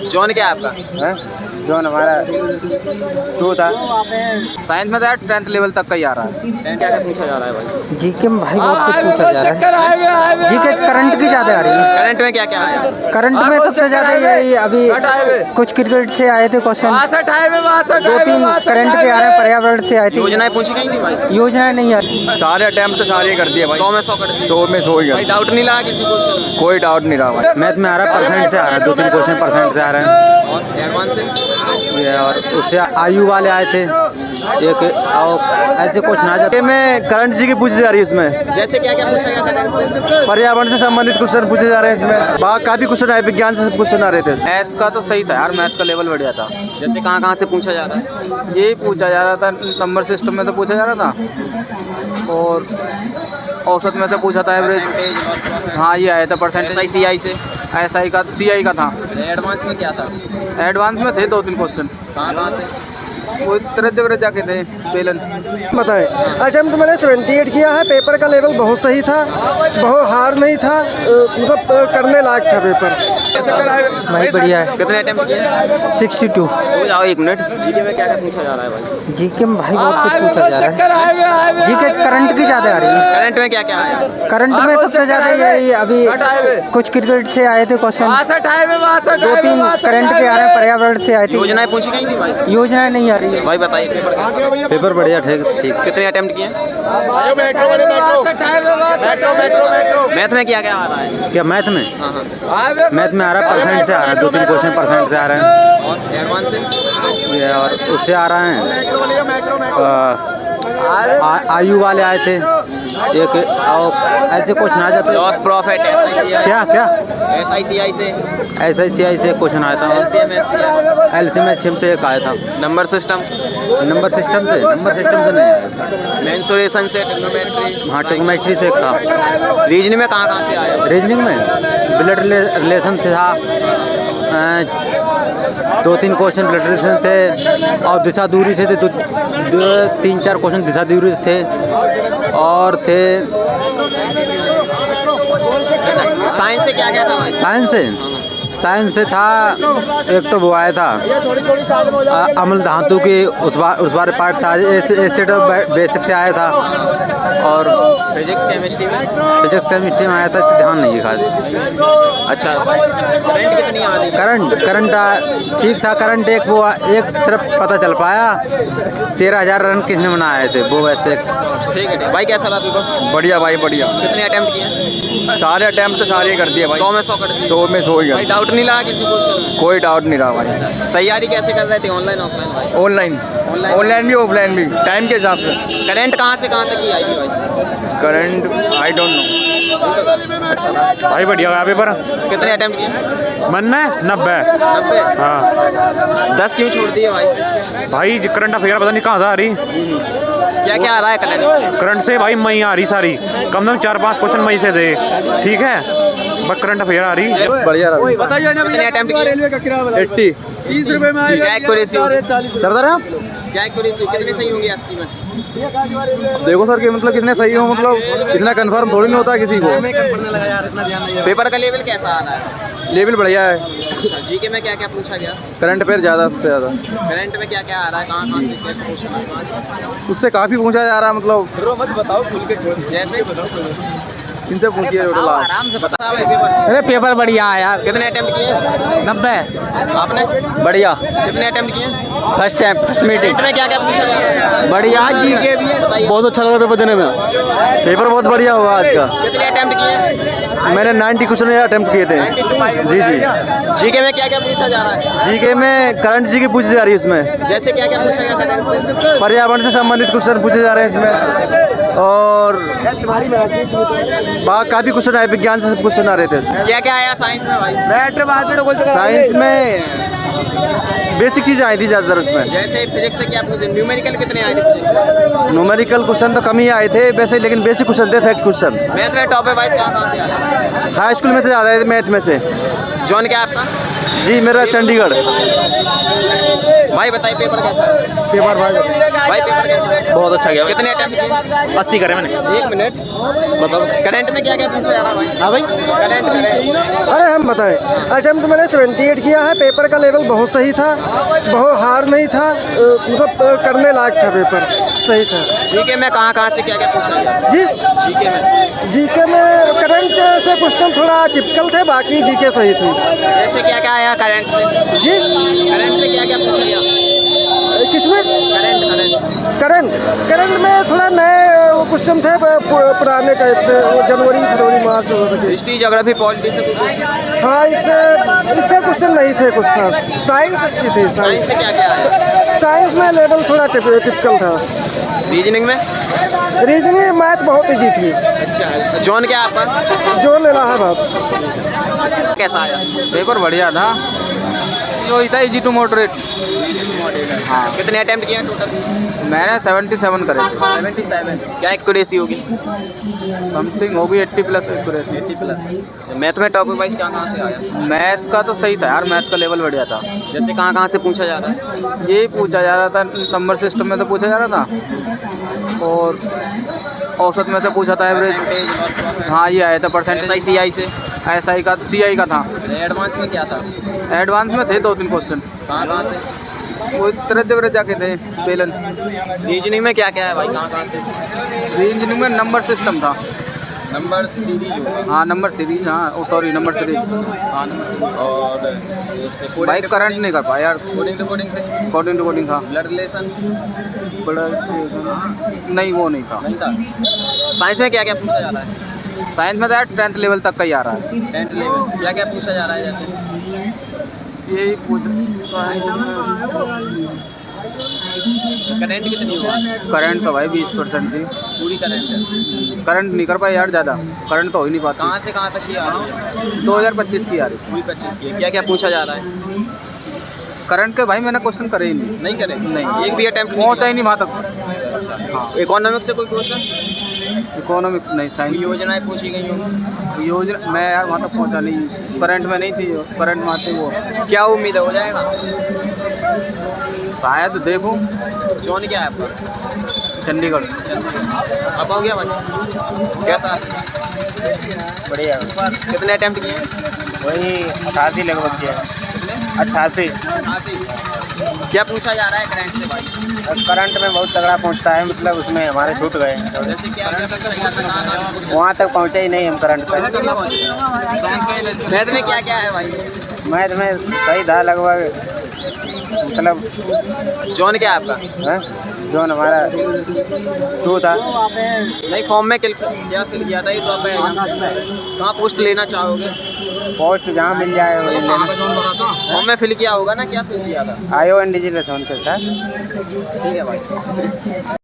John क्या है आपका? है जॉन हमारा 2 था। साइंस में तो 10th लेवल तक का ही आ रहा है। क्या क्या पूछा जा रहा है भाई? जीके में भाई बहुत कुछ पूछा जा रहा है। जीके करंट की ज़्यादा आ रही है। करंट में क्या क्या आया? करंट में सबसे ज़्यादा यही अभी कुछ क्रिकेट से आए थे क्वेश्चन, 2-3 करंट के आ रहे हैं, पर्यावरण से आए थे। योजनाएं पूछी गई थी भाई? योजनाएं नहीं आ रही। सारे अटेम्प्ट सारे कर दिए भाई। 100 में 100 कर दिए। 100 में 100 ही भाई डाउट नहीं लगा किसी क्वेश्चन में? कोई डाउट नहीं रहा भाई। मैथ में आ रहा है, परसेंट से आ रहा है, 2-3 क्वेश्चन परसेंट से आ रहे हैं। और एडवांस से? और उससे आयु वाले आए थे एक, और ऐसे क्वेश्चन आ जाते में करंट जी की पूछी जा रही है इसमें। जैसे क्या क्या पूछा गया करंट से? पर्यावरण से संबंधित क्वेश्चन पूछे जा रहे हैं इसमें। काफी क्वेश्चन आए, विज्ञान से क्वेश्चन आ रहे थे। मैथ का तो सही था यार, मैथ का लेवल बढ़िया था। जैसे कहाँ से पूछा जा रहा है? यही पूछा जा रहा था, नंबर सिस्टम में तो पूछा जा रहा था, और औसत में से पूछा था, एवरेज। हाँ ये आया था परसेंट। SI से? SI का CI का था। एडवांस में क्या था? एडवांस में थे 2-3 क्वेश्चन, कहाँ से? वो तरह जाके थे बेलन। बताएं, अटेम्प्ट मैंने 78 किया है। पेपर का लेवल बहुत सही था, बहुत हार्ड नहीं था, मतलब करने लायक था पेपर। भाई बढ़िया है। कितने अटेम्प्ट किए? 62। हो जाओ 1 मिनट। जीके में क्या क्या पूछा जा रहा है भाई? जीके में भाई बहुत कुछ पूछा जा रहा है। जीके करंट की ज़्यादा आ रही है। करंट में क्या क्या आया? करंट में सबसे ज़्यादा यही अभी कुछ क्रिकेट से आए थे क्वेश्चन, 2-3 करंट के आ रहे हैं, पर्यावरण से आए थे। योजनाएं पूछी गई थी भाई? योजनाएं नहीं आ रही है। भाई बताइए पेपर कैसा? पेपर बढ़िया, ठीक ठीक। कितने अटेम्प्ट किए? मैथ में क्या क्या आ रहा है? क्या मैथ में? हाँ हाँ। मैथ में आ रहा है, परसेंट से आ रहा है, 2-3 क्वेश्चन परसेंट से आ रहे हैं। और एडवांस से? और उससे आ रहे हैं आयु वाले आए थे एक, और ऐसे क्वेश्चन आ जाते। Loss profit SICI? क्या क्या SICI से? SICI से क्वेश्चन आया था। LCM से एक आया था। Number system? नंबर सिस्टम से नहीं आया। मेंसुरेशन से? ट्रिग्नोमेट्री? हाँ ट्रिग्नोमेट्री से एक था। रीजनिंग में कहाँ से आया? रीजनिंग में ब्लड रिलेशन से था, 2-3 क्वेश्चन ब्लड रिलेशन थे, और दिशा दूरी से थे, 3-4 क्वेश्चन दिशा दूरी से थे, और थे। साइंस से क्या क्या था भाई? साइंस से था एक, तो वो आया था अम्ल धातु के उस बार पार्ट से एसिड बेसिक से आया था, और फिजिक्स केमिस्ट्री में? में आया था, ध्यान नहीं है खास। अच्छा, करंट कितनी आ रही? करंट ठीक था। करंट एक सिर्फ पता चल पाया, 13,000 रन किसने बनाए थे, वो वैसे। ठीक है भाई, कैसा रहा पेपर? बढ़िया भाई बढ़िया। कितने अटेम्प्ट किए? सारे अटेम्प्ट सारे कर दिए भाई। 100 में 100 कर दिए। 100 में 100 ही। भाई डाउट नहीं लगा किसी क्वेश्चन में? कोई डाउट नहीं रहा भाई। तैयारी कैसे कर रहे थे, ऑनलाइन ऑफलाइन भाई? ऑनलाइन भी ऑफलाइन भी, टाइम के हिसाब से। करंट कहाँ से कहाँ तक की आई थी भाई? करंट आई डोंट नो भाई। बढ़िया गया पेपर। कितने अटेम्प्ट किए? मन में 90। 90? हाँ 10 क्यों छोड़ दिए भाई? भाई करंट अफेयर पता नहीं कहाँ से आ रही। क्या क्या आ रहा है करंट से भाई मई आ रही सारी, कम से कम 4-5 क्वेश्चन मई से थे, ठीक है, बस करंट अफेयर आ रही। बढ़िया रहा। बताइए ना, कितने अटेम्प्ट किए? 80। 30 रुपए में क्या एक्यूरेसी? क्या एक्यूरेसी कितने सही होंगे 80 में? देखो सर कि मतलब कितने सही हो, मतलब इतना कंफर्म थोड़ी नहीं होता किसी को। पेपर का लेवल कैसा आ रहा है? लेवल बढ़िया है। अच्छा, जीके में क्या क्या पूछा गया? करंट अफेयर ज़्यादा से ज़्यादा। करंट में क्या क्या आ रहा है, कहाँ से कैसे क्वेश्चन आ रहा है? उससे काफ़ी पूछा जा रहा है, मतलब मत बताओ खुल के। जैसे इनसे पूछिए आराम से बता भाई। पेपर अरे पेपर बढ़िया है यार। कितने अटेम्प्ट किए? 90। आपने? बढ़िया। कितने अटेम्प्ट किए? फर्स्ट मीटिंग करंट में क्या क्या पूछा जा रहा है? बढ़िया। जीके भी बताइए। बहुत अच्छा लगा पेपर देने में। पेपर बहुत बढ़िया हुआ आज का। कितने अटेम्प्ट किए? मैंने 90 क्वेश्चन अटेम्प्ट किए थे। जी जी। जीके में क्या क्या पूछा जा रहा है? जीके में करंट जी की पूछी जा रही है इसमें। जैसे क्या क्या पूछा गया करंट से? पर्यावरण से संबंधित क्वेश्चन पूछे जा रहे हैं इसमें, और काफ़ी क्वेश्चन आए, विज्ञान से क्वेश्चन आ रहे थे। क्या क्या आया साइंस में भाई? साइंस में बेसिक चीज़ें आई थी ज़्यादातर उसमें। जैसे फिजिक्स से क्या पूछे? न्यूमेरिकल कितने आए थे फिजिक्स? न्यूमेरिकल क्वेश्चन तो कम ही आए थे वैसे, लेकिन बेसिक क्वेश्चन थे, फैक्ट क्वेश्चन। मैथ में टॉप है भाई, कहाँ से आया? हाई स्कूल में से ज़्यादा है, मैथ में से। जॉन क्या आपका? जी मेरा चंडीगढ़। भाई बताइए पेपर कैसा है? पेपर भाई भाई पेपर कैसा है? बहुत अच्छा गया कितने अटेम्प्ट किए? 80 करे मैंने। 1 मिनट बताओ करंट में क्या क्या पूछा जा रहा है भाई? हाँ भाई, करंट अरे हम बताएं, अटेम्प्ट मैंने 78 किया है। पेपर का लेवल बहुत सही था, बहुत हार्ड नहीं था, मतलब करने लायक था, पेपर सही था। जीके में कहाँ से क्या क्या पूछा गया? जी जीके में जीके में करंट से क्वेश्चन थोड़ा टिपिकल थे, बाकी जीके सही थी। जैसे क्या क्या आया करंट से? जी करंट से क्या क्या पूछा गया? किसमें? करंट करंट में थोड़ा नए वो क्वेश्चन थे, पुराने टाइप से, वो जनवरी फरवरी मार्च वगैरह के। हिस्ट्री ज्योग्राफी पॉलिटी से कुछ? हाँ, इससे क्वेश्चन नहीं थे कुछ खास। साइंस अच्छी थी। साइंस से क्या क्या आया? साइंस में लेवल थोड़ा टिपिकल था। रीजनिंग में? रीजनिंग मैथ बहुत ईजी थी। अच्छा, जॉन क्या है आपका? जोन इलाहाबाद। कैसा आया? पेपर बढ़िया था, जो था इजी टू मॉडरेट। हाँ, कितने अटेम्प्ट किए टोटल? मैंने 77 करे थे। 77। क्या एक्यूरेसी होगी? समथिंग होगी 80 प्लस एक्यूरेसी। 80 प्लस। मैथ में टॉपिक वाइज कहाँ से आया? मैथ का तो सही था यार, मैथ का लेवल बढ़िया था। जैसे कहाँ से पूछा जा रहा है? यही पूछा जा रहा था, नंबर सिस्टम में तो पूछा जा रहा था, और औसत में से पूछा था, एवरेज। हाँ, ये आया था परसेंटेज। SI से? SI का, CI का था। एडवांस में क्या था? एडवांस में थे 2-3 क्वेश्चन, कहाँ से? वो तरह जाके थे बेलन। रीजनिंग में क्या क्या है भाई, कहाँ से? रीजनिंग में नंबर सिस्टम था। नंबर सीरीज होगा। हाँ, नंबर सीरीज। हाँ, ओ सॉरी, नंबर सीरीज। हाँ, और भाई करंट नहीं कर पाया यार। कोडिंग टू कोडिंग से? 14 टू कोडिंग था। Blood relation? बड़ा नहीं, वो नहीं था। नहीं था। साइंस में क्या क्या पूछा जा रहा है? साइंस में तो यार 10th लेवल तक का ही आ रहा है। 10th लेवल क्या क्या पूछा जा रहा है? जैसे यही पूछ साइंस में करंट कितनी होगा? करंट तो भाई 20% थी। पूरी करंट है? करंट नहीं कर पाया यार ज़्यादा, करंट तो हो ही नहीं पाता। कहाँ से कहाँ तक की आ रही है? 2025 की आ रही। पूरी 25 की। क्या क्या पूछा जा रहा है? करंट के भाई मैंने क्वेश्चन करे ही नहीं। नहीं करे? नहीं। एक भी अटेम्प्ट पहुँचा ही नहीं वहाँ तक। हाँ। इकोनॉमिक्स से कोई क्वेश्चन? इकोनॉमिक्स नहीं, साइंस। योजनाएं पूछी गई होंगी? योजना मैं यार वहाँ तक पहुँचा नहीं, करंट में नहीं थी। करंट में आते वो क्या उम्मीद है हो जाएगा? शायद देखूँ। जॉन क्या है आपका? चंडीगढ़। आप हो गया भाई? कैसा? बढ़िया। कितने अटेम्प्ट किए? वही 88 लगभग किया। 88। क्या पूछा जा रहा है करंट से भाई? करंट में बहुत तगड़ा पहुंचता है, मतलब उसमें हमारे छूट गए। जैसे क्या क्या वहाँ तक पहुँचे ही नहीं हम करंट तक। मैथ में क्या क्या है भाई? मैथ में सही था लगभग, मतलब जॉन क्या है आपका? है जोन हमारा 2 था। नहीं, फॉर्म में क्या फिल किया था? ये तो आप कहाँ पोस्ट लेना चाहोगे? पोस्ट जहाँ मिल जाए वही लेना। फॉर्म में फिल किया होगा ना? क्या फिल किया था? IO एंड डिजिटल के साथ। ठीक है भाई।